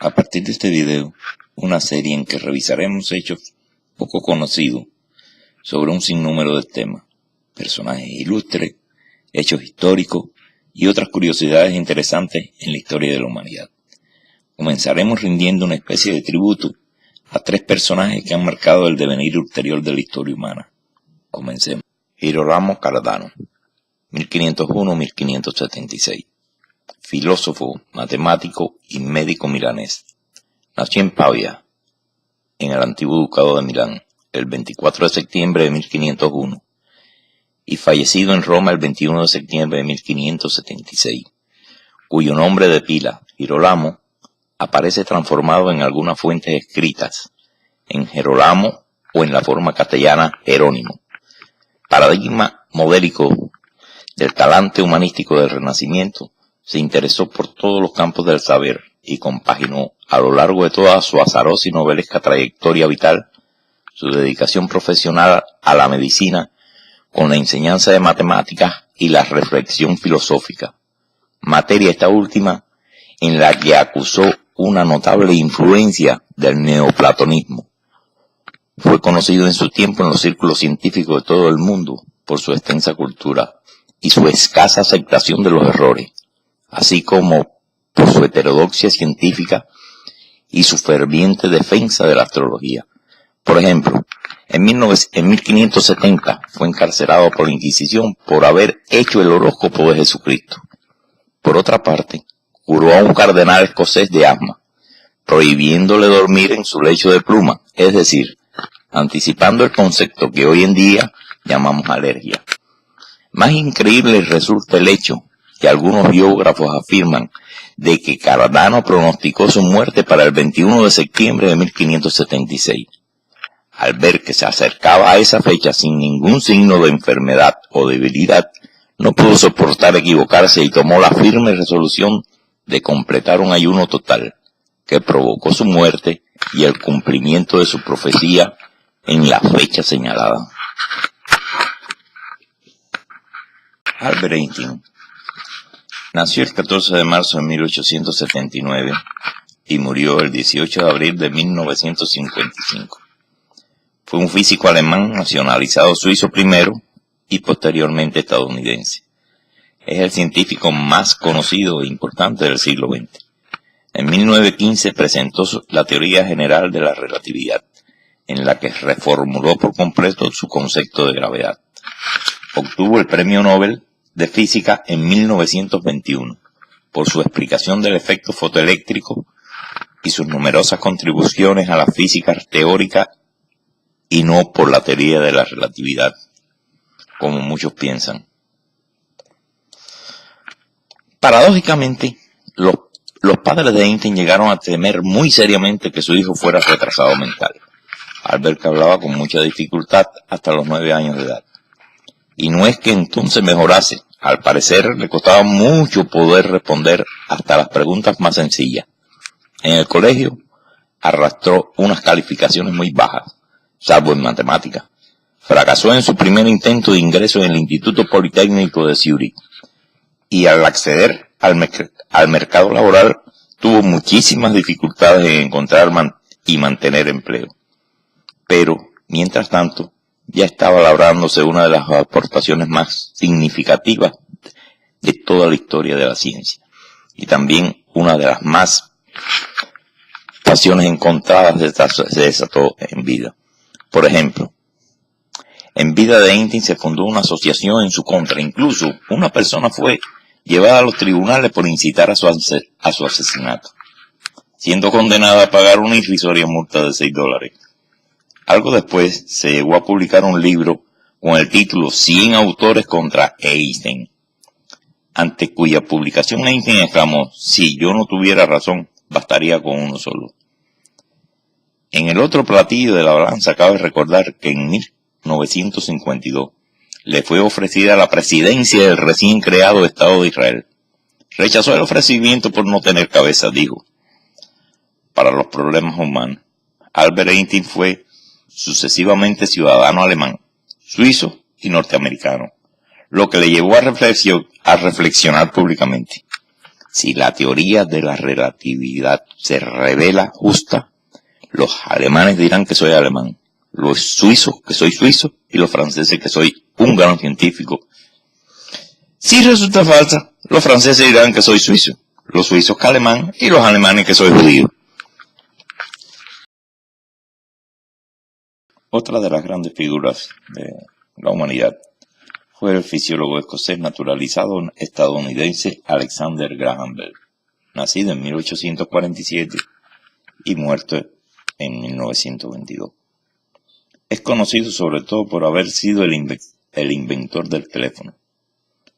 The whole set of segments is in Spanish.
A partir de este video, una serie en que revisaremos hechos poco conocidos sobre un sinnúmero de temas, personajes ilustres, hechos históricos y otras curiosidades interesantes en la historia de la humanidad. Comenzaremos rindiendo una especie de tributo a tres personajes que han marcado el devenir ulterior de la historia humana. Comencemos. Girolamo Cardano, 1501-1576. Filósofo, matemático y médico milanés. Nació en Pavia, en el antiguo ducado de Milán, el 24 de septiembre de 1501, y fallecido en Roma el 21 de septiembre de 1576, cuyo nombre de pila, Girolamo, aparece transformado en algunas fuentes escritas, en Gerolamo o en la forma castellana Jerónimo. Paradigma modélico del talante humanístico del Renacimiento, se interesó por todos los campos del saber y compaginó a lo largo de toda su azarosa y novelesca trayectoria vital su dedicación profesional a la medicina con la enseñanza de matemáticas y la reflexión filosófica, materia esta última en la que acusó una notable influencia del neoplatonismo. Fue conocido en su tiempo en los círculos científicos de todo el mundo por su extensa cultura y su escasa aceptación de los errores, así como por su heterodoxia científica y su ferviente defensa de la astrología. Por ejemplo, en 1570 fue encarcelado por la Inquisición por haber hecho el horóscopo de Jesucristo. Por otra parte, curó a un cardenal escocés de asma, prohibiéndole dormir en su lecho de pluma, es decir, anticipando el concepto que hoy en día llamamos alergia. Más increíble resulta el hecho que algunos biógrafos afirman de que Cardano pronosticó su muerte para el 21 de septiembre de 1576. Al ver que se acercaba a esa fecha sin ningún signo de enfermedad o debilidad, no pudo soportar equivocarse y tomó la firme resolución de completar un ayuno total, que provocó su muerte y el cumplimiento de su profecía en la fecha señalada. Albert Einstein nació el 14 de marzo de 1879 y murió el 18 de abril de 1955. Fue un físico alemán nacionalizado suizo primero y posteriormente estadounidense. Es el científico más conocido e importante del siglo XX. En 1915 presentó la teoría general de la relatividad, en la que reformuló por completo su concepto de gravedad. Obtuvo el Premio Nobel de Física en 1921 por su explicación del efecto fotoeléctrico y sus numerosas contribuciones a la física teórica y no por la teoría de la relatividad, como muchos piensan. Paradójicamente, los padres de Einstein llegaron a temer muy seriamente que su hijo fuera retrasado mental, al ver que hablaba con mucha dificultad hasta los 9 años de edad. Y no es que entonces mejorase, al parecer le costaba mucho poder responder hasta las preguntas más sencillas. En el colegio arrastró unas calificaciones muy bajas, salvo en matemáticas. Fracasó en su primer intento de ingreso en el Instituto Politécnico de Zúrich y al acceder al mercado laboral tuvo muchísimas dificultades en encontrar y mantener empleo. Pero, mientras tanto, ya estaba labrándose una de las aportaciones más significativas de toda la historia de la ciencia, y también una de las más pasiones encontradas se desató en vida. Por ejemplo, en vida de Einstein se fundó una asociación en su contra. Incluso una persona fue llevada a los tribunales por incitar a su asesinato, siendo condenada a pagar una irrisoria multa de $6. Algo después se llegó a publicar un libro con el título 100 autores contra Einstein, ante cuya publicación Einstein exclamó: si yo no tuviera razón, bastaría con uno solo. En el otro platillo de la balanza cabe recordar que en 1952 le fue ofrecida la presidencia del recién creado Estado de Israel. Rechazó el ofrecimiento por no tener cabeza, dijo. Para los problemas humanos, Albert Einstein fue sucesivamente ciudadano alemán, suizo y norteamericano, lo que le llevó a reflexionar públicamente. Si la teoría de la relatividad se revela justa, los alemanes dirán que soy alemán, los suizos que soy suizo y los franceses que soy un gran científico. Si resulta falsa, los franceses dirán que soy suizo, los suizos que alemán y los alemanes que soy judío. Otra de las grandes figuras de la humanidad fue el fisiólogo escocés naturalizado estadounidense Alexander Graham Bell, nacido en 1847 y muerto en 1922. Es conocido sobre todo por haber sido el inventor del teléfono,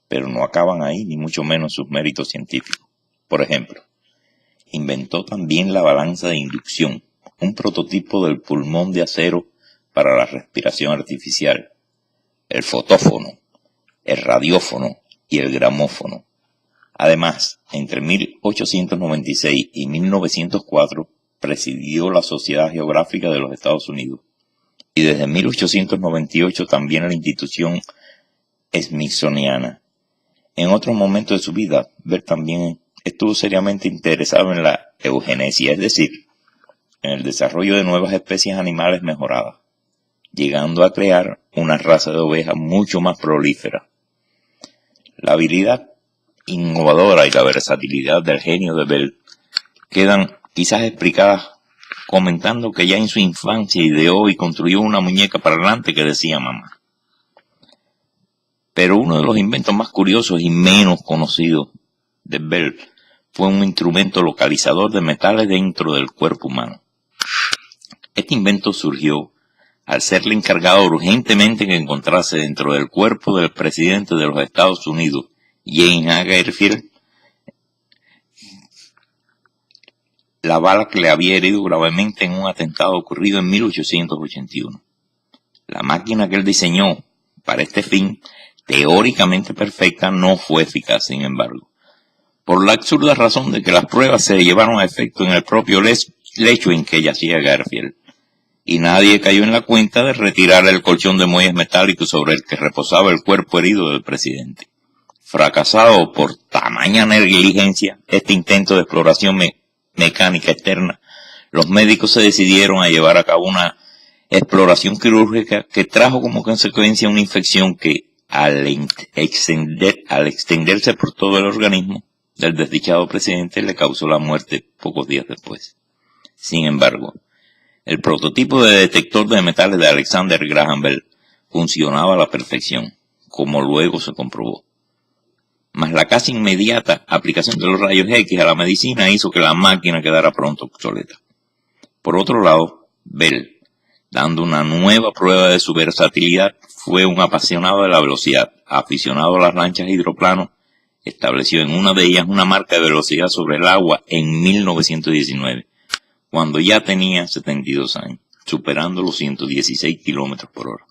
pero no acaban ahí ni mucho menos sus méritos científicos. Por ejemplo, inventó también la balanza de inducción, un prototipo del pulmón de acero para la respiración artificial, el fotófono, el radiófono y el gramófono. Además, entre 1896 y 1904 presidió la Sociedad Geográfica de los Estados Unidos y desde 1898 también la institución Smithsoniana. En otros momentos de su vida, Bell también estuvo seriamente interesado en la eugenesia, es decir, en el desarrollo de nuevas especies animales mejoradas, llegando a crear una raza de ovejas mucho más prolífera. La habilidad innovadora y la versatilidad del genio de Bell quedan quizás explicadas comentando que ya en su infancia ideó y construyó una muñeca parlante que decía mamá. Pero uno de los inventos más curiosos y menos conocidos de Bell fue un instrumento localizador de metales dentro del cuerpo humano. Este invento surgió al serle encargado urgentemente que encontrase dentro del cuerpo del presidente de los Estados Unidos, James A. Garfield, la bala que le había herido gravemente en un atentado ocurrido en 1881. La máquina que él diseñó para este fin, teóricamente perfecta, no fue eficaz, sin embargo, por la absurda razón de que las pruebas se llevaron a efecto en el propio lecho en que yacía Garfield, y nadie cayó en la cuenta de retirar el colchón de muelles metálicos sobre el que reposaba el cuerpo herido del presidente. Fracasado por tamaña negligencia este intento de exploración mecánica externa, los médicos se decidieron a llevar a cabo una exploración quirúrgica que trajo como consecuencia una infección que, al extenderse por todo el organismo del desdichado presidente, le causó la muerte pocos días después. Sin embargo, el prototipo de detector de metales de Alexander Graham Bell funcionaba a la perfección, como luego se comprobó. Mas la casi inmediata aplicación de los rayos X a la medicina hizo que la máquina quedara pronto obsoleta. Por otro lado, Bell, dando una nueva prueba de su versatilidad, fue un apasionado de la velocidad, aficionado a las lanchas hidroplano, estableció en una de ellas una marca de velocidad sobre el agua en 1919. Cuando ya tenía 72 años, superando los 116 kilómetros por hora.